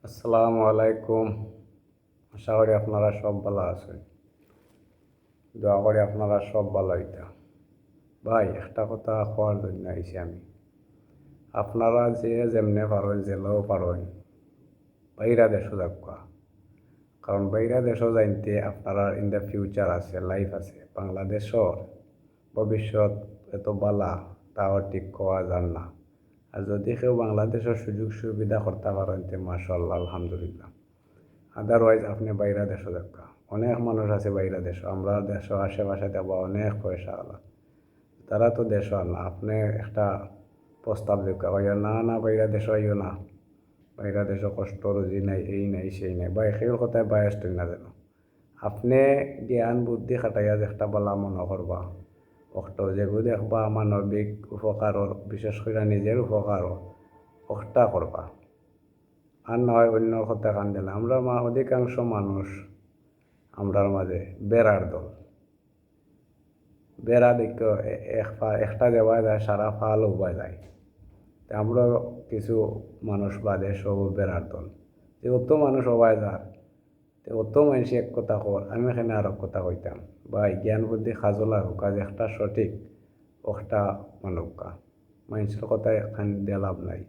আসসালামু আলাইকুম। আশা করি আপনারা সব ভালো আছেন। দোয়া করি আপনারা সব ভালো হইতা। ভাই, একটা কথা কোয়ার জন্য আইছি আমি। আপনারা যে যেমনে পারেন, জেলেও পারেন, বাইরা দেশও যাবা। কারণ বাইরা দেশও যাইতে আপনারা ইন দ্য ফিউচার আছে, লাইফ আছে। বাংলাদেশর ভবিষ্যৎ এত বালা তাও ঠিক কোয়া যান না। আর যদি কেউ বাংলাদেশের সুযোগ সুবিধা করতে পারেন তে মাশাআল্লাহ, আলহামদুলিল্লাহ। আদারওয়াইজ আপনি বাইরা দেশও দেখা। অনেক মানুষ আছে বাইরা দেশ, আমরা দেশ আশেপাশে দেবা অনেক পয়সা আলা, তারা তো দেশ না। আপনি একটা প্রস্তাব দেখা কইয়া না না বাইরা দেশ আইও না, বাইরা দেশ কষ্ট রুজি নাই, এই নাই সেই নাই, বা সেই কথায় বায়াস না যেন আপনি জ্ঞান বুদ্ধি খাটাইয়া যে একটা বলা মনে করবা অষ্ট যেগুলো দেখবা মানবিক উপকারর, বিশেষ করে নিজের উপকারও অষ্টা করবা। আর নয় অন্য কথা কান দিলে আমরা অধিকাংশ মানুষ আমরার মাঝে বেড়ার দল। বেড়া দেখো একটা দেওয়া যায়, সারা ফাল উবা যায়। তা আমরা কিছু মানুষ বাদে সব বেড়ার দল। যে অত মানুষ হবাই যার, তো অত মানুষ এক কথা কর, আমি এখানে আর এক কথা কইতাম। ভাই, জ্ঞান বুদ্ধি খাজলা হোক, কাজ একটা সঠিক একটা মানবকা মানুষের কথায় এখান দিয়ে লাভ নাই।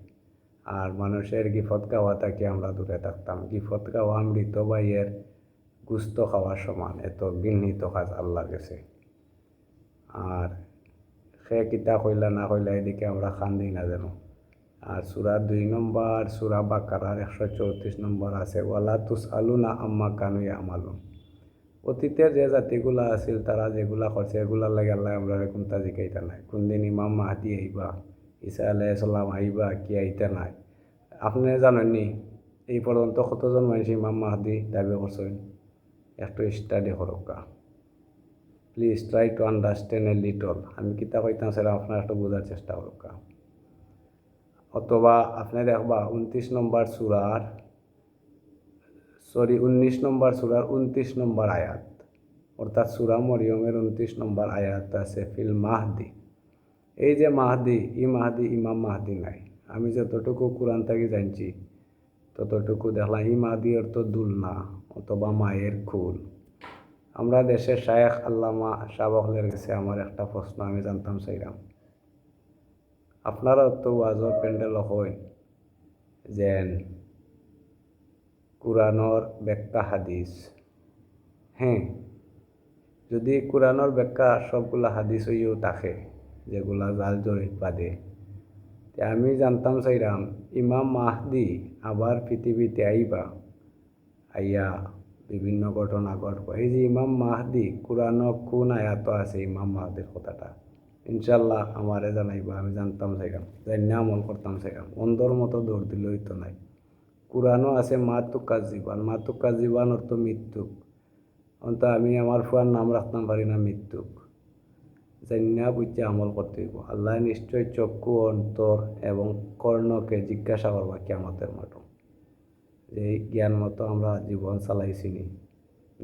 আর মানুষের গিফত গাওয়া থেকে আমরা দূরে থাকতাম। গিফত গাওয়া মৃত ভাইয়ের গুস্ত খাওয়ার সমান, এত ঘৃণিত কাজ আল্লাহর গেছে। আর সে কিতা কইলা না কইলা এদিকে আমরা খান দিই না যেন। আর সূরা 2 নম্বর, সূরা বাকারার 134 নম্বর আছে, ওয়ালা তুস আলু না আম্মা কানু ইয়ামালুন। অতীতের যে জাতিগুলা আছিল তারা যেগুলা করছে এগুলার লাগে আল্লাহ আমরা কোনটা জিকাইতা নাই। কোনদিন ইমাম মাহদি আইবা, ঈসা আলাইহিস সালাম আইবা কি আইতা নাই। আপনি জানেননি এই পর্যন্ত কতজন মানুষ ইমাম মাহদি দাবি করছেন? একটু স্টাডি করুকা। Please try to understand a little. আমি কিতা কইতাম সেটা আপনার একটু বোঝার চেষ্টা করুকা। অথবা আপনি দেখবা 29 নম্বর সূরার, 19 নম্বর সূরার 29 নম্বর আয়াত, অর্থাৎ সূরা মরিয়মের 29 নম্বর আয়াত আছে ফিল মাহদি। এই যে মাহদি, ই মাহদি ইমাম মাহদি নাই। আমি যতটুকু কোরআন থেকে জানছি ততটুকু দেখলাম ই মাহদি অর্থ দুলনা অথবা মায়ের খুল। আমরা দেশের শায়েখ আল্লামা শাহ বখলের কাছে আমার একটা প্রশ্ন আমি জানতাম চাইলাম, আপনারা তো ওয়াজর প্যান্ডেল হয় যেন কোরআনর ব্যাখ্যা হাদিস, হ্যাঁ, যদি কোরআনর ব্যাখ্যা সবগুলা হাদিস হইও থাকে যেগুলা জাল জরিপ বাদে, আমি জানতাম চাইলাম ইমাম মাহদি আবার পৃথিবীতে আইবা, আইয়া বিভিন্ন ঘটনা ঘটব। এই যে ইমাম মাহদি কোরআন কোন আয়াত আছে ইমাম মাহদির কথাটা, ইনশাল্লাহ আমারে জানাইবা, আমি জানতাম চাইলাম, জানি আমল করতাম চাইলাম। অন্ধর মতো দৌড় দিলেই তো নাই। কোরআনও আছে মাতুকা জীবন, মাতুকা জীবন অর্থ মৃত্যুক। অন্ত আমি আমার ফুয়ার নাম রাখতাম পারি না মৃত্যুক। জান্না বুঝতে আমল করতে হইব। আল্লাহ নিশ্চয় চক্ষু, অন্তর এবং কর্ণকে জিজ্ঞাসা করবা কিয়ামতের মাঠে, যে জ্ঞান মতো আমরা জীবন চালাইছি নি,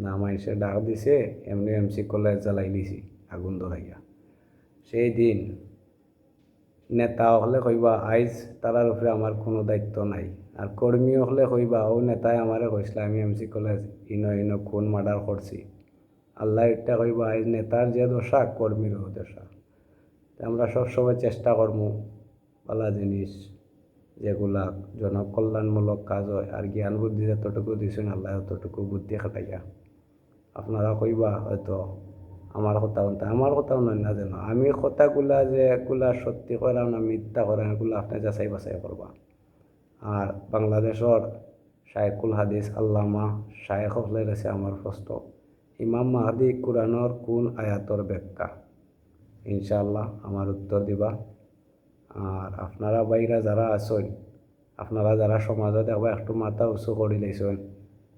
না মানুষের ডাক দিছে এমনি এমসি কলেজ জ্বালাই দিছি আগুন ধরাইয়া। সেই দিন নেতা হলে কইবা আইজ তারার উপরে আমার কোনো দায়িত্ব নাই। আর কর্মীও হলে কইবা ও নেতাই আমারে কইছিল আমি এমসি কলেজ ইনো ইনো খুন মার্ডার করছি। আল্লাহ এটা কইবা আইজ নেতার যে দশা কর্মীরও দশা। আমরা সবসময় চেষ্টা করবো ভালো জিনিস যেগুলা জনকল্যাণমূলক কাজ হয়, আর জ্ঞান বুদ্ধি যতটুকু দিছেন আল্লাহ ততটুকু বুদ্ধি খাটাইয়া। আপনারা কইবা হয়তো আমার কথা বলতে, আমার কথাও নয় না যেন, আমি কথাগুলা যে এগুলা সত্যি করাম না মিথ্যা করাম এগুলো আপনি যাচাই বাছাই করবা। আর বাংলাদেশের শায়েখুল হাদিস আল্লামা শায়েখ হলে গেছে আমার প্রশ্ন, ইমাম মাহদি কোরআনর কোন আয়াতর ব্যাখ্যা? ইনশাআল্লাহ আমার উত্তর দিবা। আর আপনারা বাইরা যারা আছেন, আপনারা যারা সমাজে দেখবা একটু মাথা উঁচু করে লাইছেন,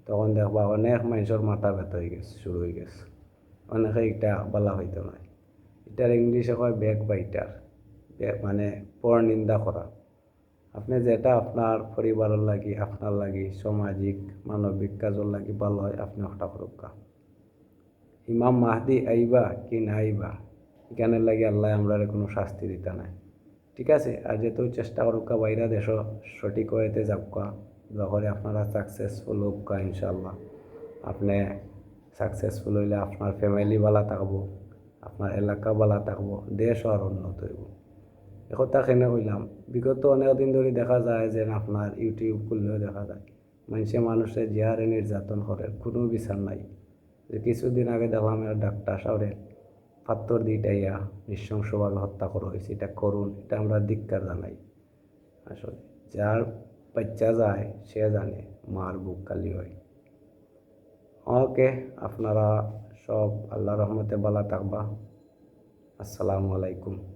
তখন দেখবা অনেক মানুষের মাথা ব্যথা হয়ে গেছে, শুরু হয়ে গেছে। অনেকে এটা বলা হইতে নয়, এটার ইংলিশে কয় ব্যাক বাইটার, মানে পর নিন্দা করা। আপনি যেটা আপনার পরিবারের লাগি, আপনার লাগি সামাজিক মানবিক কাজের লাগি ভালো হয় আপনি ওটা করুকা। ইমাম মাহদি আইবা কি না আইবা জ্ঞানের লাগে আল্লাহ আমরা কোনো শাস্তি দিতে নাই, ঠিক আছে। আর যেহেতু চেষ্টা করুকা বাইরা দেশ সঠিক হয়েতে যাবকা, দোয়া করি আপনারা সাকসেসফুল হোক ইনশাল্লাহ। আপনি সাকসেসফুল হইলে আপনার ফ্যামিলি ভালো থাকবো, আপনার এলাকা ভালো থাকবো, দেশও আর উন্নত হইব। একথা কেনে কইলাম, বিগত অনেক দিন ধরে দেখা যায় যে আপনার ইউটিউব খুললেও দেখা যায় মানুষের যে হারে নির্যাতন করে কোনো বিচার নাই। যে কিছুদিন আগে দেখলাম ডাক্তার সাহেবের পাত্তর দিটাইয়া নৃশংসভাবে হত্যা করা হয়েছে। এটা করুন, এটা আমরা ধিক্কার জানাই। আসলে যার বাচ্চা যায় সে জানে মার বুক খালি হয়। ওকে, আপনারা সব আল্লাহ রহমতে ভালো থাকবা। আসসালামু আলাইকুম।